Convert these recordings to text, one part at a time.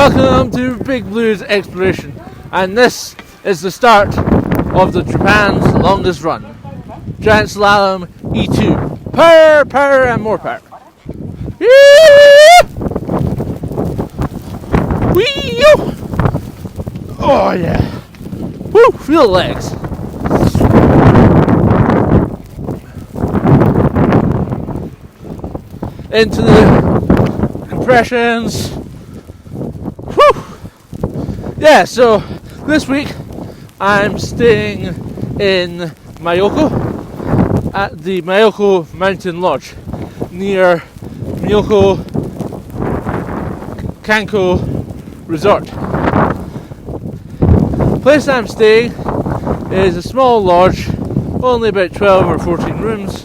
Welcome to Big Blue's exploration, and this is the start of the Japan's longest run. Giant Slalom E2. Power, and more power. Whee! Oh yeah. Woo! Feel the legs. Into the compressions. Whew. Yeah, so this week I'm staying in Myoko at the Myoko Mountain Lodge near Myoko Kanko Resort. The place I'm staying is a small lodge, only about 12 or 14 rooms,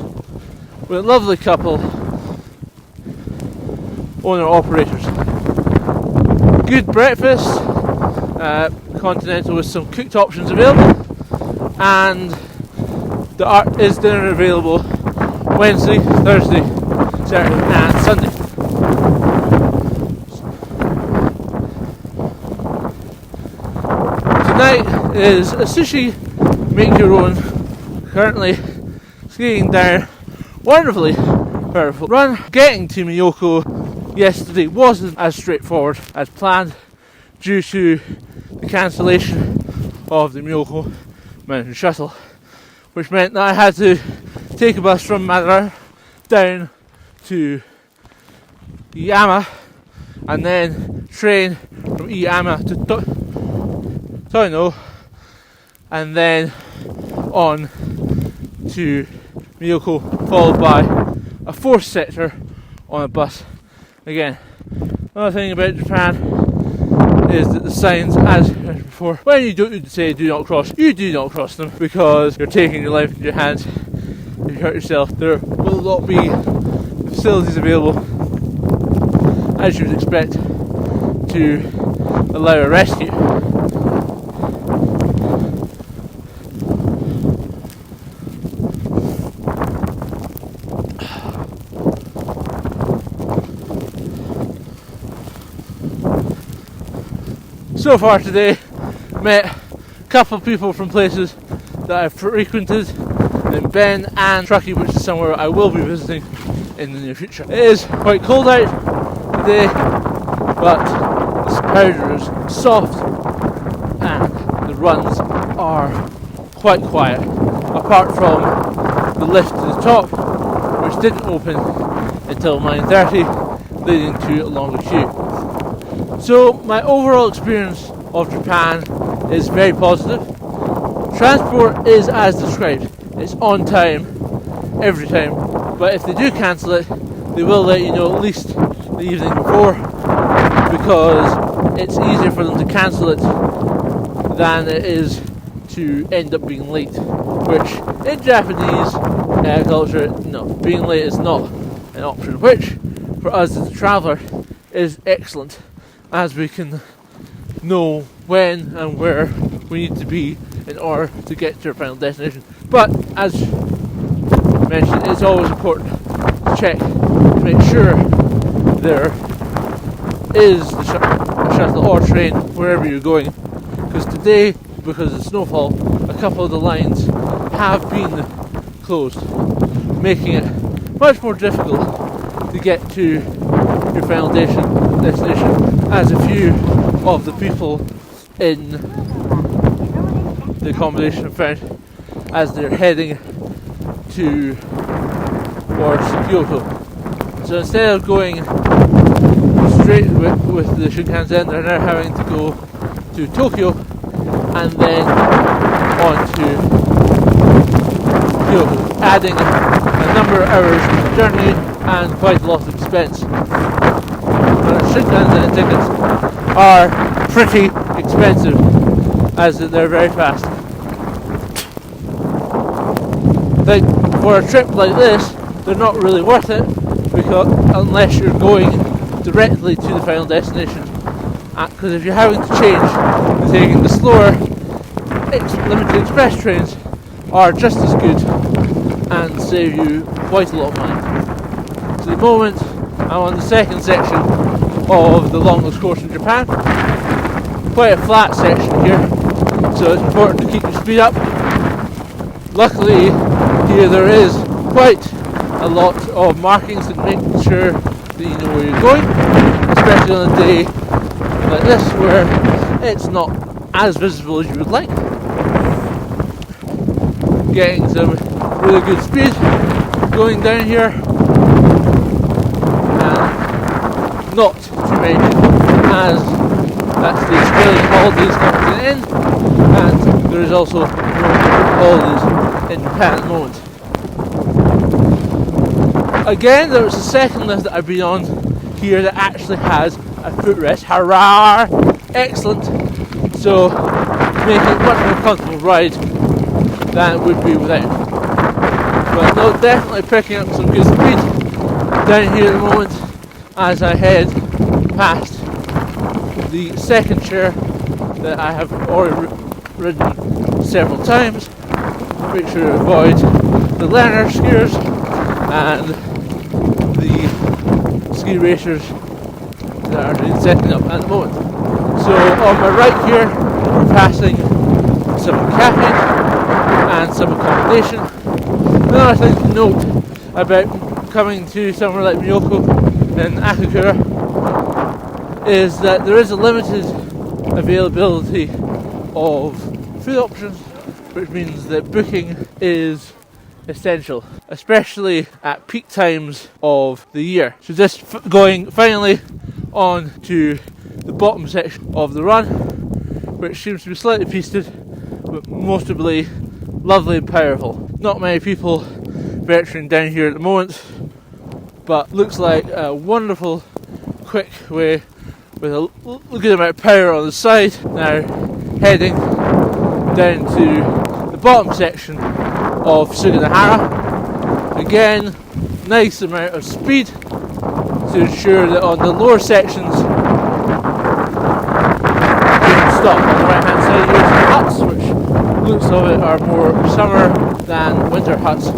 with a lovely couple owner-operators. Good breakfast, continental with some cooked options available, and there is dinner available Wednesday, Thursday, Saturday and Sunday. Tonight is a sushi make your own, currently skiing down wonderfully powerful run. Getting to Myoko yesterday wasn't as straightforward as planned due to the cancellation of the Myoko Mountain Shuttle, which meant that I had to take a bus from Madara down to Iiyama and then train from Iiyama to Toino and then on to Myoko, followed by a fourth sector on a bus. Again, another thing about Japan is that the signs, as before, when you don't say do not cross, you do not cross them because you're taking your life into your hands. If you hurt yourself, there will not be facilities available, as you would expect, to allow a rescue. So far today, met a couple of people from places that I've frequented in Ben and Truckee, which is somewhere I will be visiting in the near future. It is quite cold out today, but the powder is soft and the runs are quite quiet, apart from the lift to the top, which didn't open until 9:30, leading to a longer queue. So my overall experience of Japan is very positive. Transport is as described. It's on time, every time. But if they do cancel it, they will let you know at least the evening before, because it's easier for them to cancel it than it is to end up being late. Which, in Japanese culture, no, being late is not an option. Which, for us as a traveller, is excellent, as we can know when and where we need to be in order to get to our final destination. But as mentioned, it's always important to check to make sure there is the shuttle or train wherever you're going, because today, because of snowfall, a couple of the lines have been closed, making it much more difficult to get to your final destination, as a few of the people in the accommodation found as they're heading towards Kyoto. So instead of going straight with the Shinkansen, they're now having to go to Tokyo and then on to Kyoto, adding a number of hours to the journey and quite a lot of expense. Shinkansen tickets are pretty expensive, as they're very fast. Like, for a trip like this, they're not really worth it, because unless you're going directly to the final destination. Because if you're having to change and taking the slower limited express trains are just as good and save you quite a lot of money. So at the moment I'm on the second section of the longest course in Japan. Quite a flat section here, so it's important to keep your speed up. Luckily, here there is quite a lot of markings that make sure that you know where you're going, especially on a day like this where it's not as visible as you would like. Getting some really good speed going down here, and not too many people as that's the Australian holidays coming to an end, and there is also no holidays in Japan at the moment. Again, there was a second lift that I've been on here that actually has a footrest. Hurrah! Excellent. So, make it a much more comfortable ride than it would be without. But no, definitely picking up some good speed down here at the moment as I head past the second chair that I have already ridden several times. Make sure to avoid the learner skiers and the ski racers that are being setting up at the moment. So on my right here we're passing some cafes and some accommodation. Another thing to note about coming to somewhere like Myoko in Akagura is that there is a limited availability of food options, which means that booking is essential, especially at peak times of the year. So just going finally on to the bottom section of the run, which seems to be slightly pisted, but mostly lovely and powerful. Not many people venturing down here at the moment, but looks like a wonderful quick way with a good amount of power on the side. Now heading down to the bottom section of Suginohara. Again, nice amount of speed to ensure that on the lower sections you can stop. On the right hand side you have huts, which looks of it are more summer than winter huts.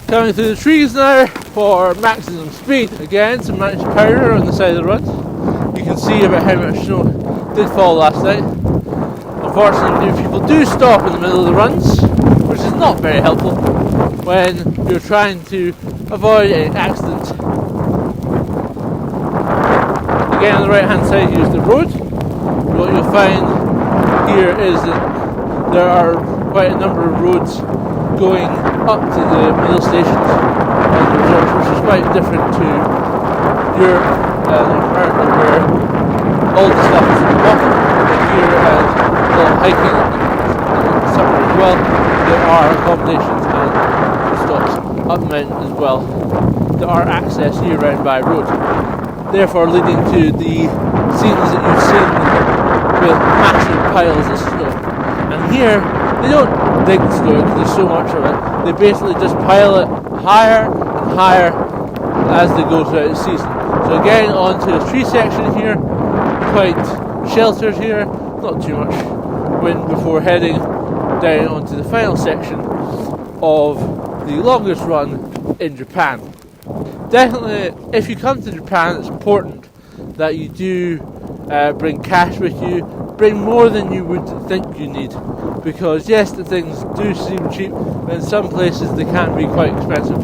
Coming through the trees now for maximum speed. Again, some nice powder on the side of the run. You can see about how much snow did fall last night. Unfortunately, people do stop in the middle of the runs, which is not very helpful when you're trying to avoid any accidents. Again, on the right hand side here's the road. What you'll find here is that there are quite a number of roads going up to the middle stations and the resorts, which is quite different to Europe and America, where all the stuff is at the bottom. Here, and a lot of hiking in the summer as well, there are accommodations and stops up the mountain as well that are accessed year round by road, therefore leading to the scenes that you've seen with massive piles of snow. And here they don't dig the snow because there's so much of it. They basically just pile it higher and higher as they go throughout the season. So again, onto the tree section here, quite sheltered here, not too much wind before heading down onto the final section of the longest run in Japan. Definitely, if you come to Japan, it's important that you do bring cash with you. Bring more than you would think you need, because yes, the things do seem cheap, but in some places they can be quite expensive.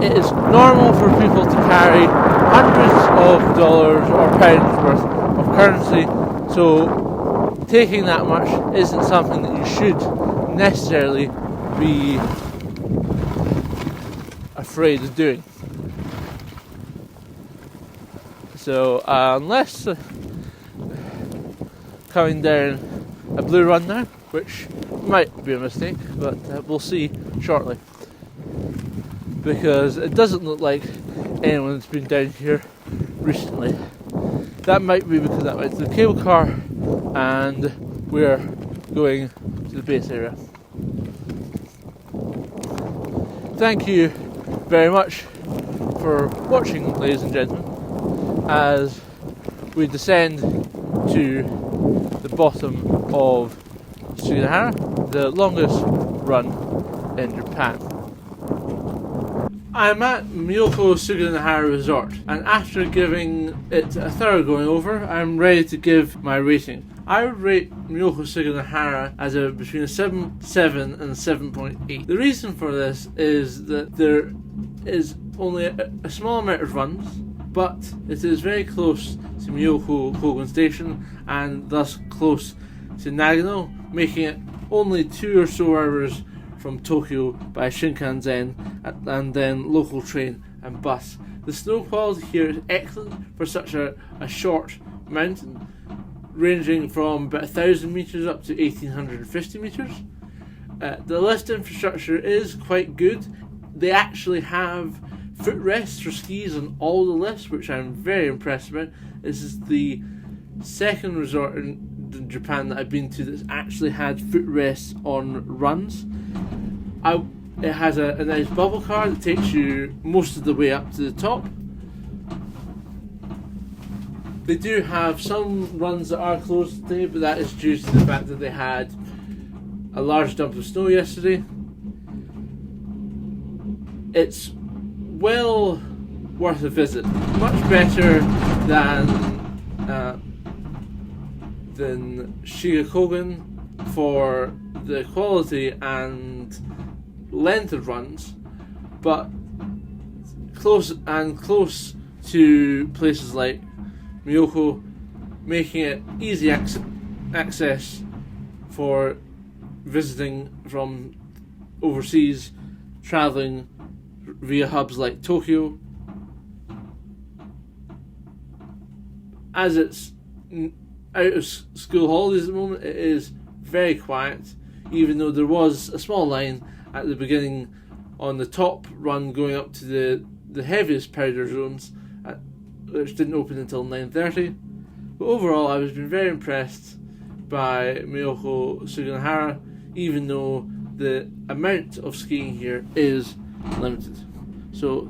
It is normal for people to carry hundreds of dollars or pounds worth of currency, so taking that much isn't something that you should necessarily be afraid of doing. So unless coming down a blue run now, which might be a mistake, but we'll see shortly, because it doesn't look like anyone's been down here recently. That might be because that went to the cable car and we're going to the base area. Thank you very much for watching, ladies and gentlemen, as we descend to the bottom of Suginohara, the longest run in Japan. I'm at Myoko Suginohara Resort, and after giving it a thorough going over, I'm ready to give my rating. I would rate Myoko Suginohara as between a 7.7 and 7.8. The reason for this is that there is only a small amount of runs, but it is very close to Myoko Kogen Station and thus close to Nagano, making it only 2 or so hours from Tokyo by Shinkansen and then local train and bus. The snow quality here is excellent for such a short mountain, ranging from about 1,000 metres up to 1,850 metres. The lift infrastructure is quite good. They actually have footrests for skis on all the lifts, which I'm very impressed about. This is the second resort in Japan that I've been to that's actually had footrests on runs. It has a nice bubble car that takes you most of the way up to the top. They do have some runs that are closed today, but that is due to the fact that they had a large dump of snow yesterday. It's well worth a visit. Much better than Shigakogen for the quality and length of runs, but close to places like Myoko, making it easy access for visiting from overseas, travelling via hubs like Tokyo. As it's out of school holidays at the moment, it is very quiet, even though there was a small line at the beginning on the top run going up to the heaviest powder zones, which didn't open until 9:30. But overall, I've been very impressed by Myoko Suginohara, even though the amount of skiing here is limited. So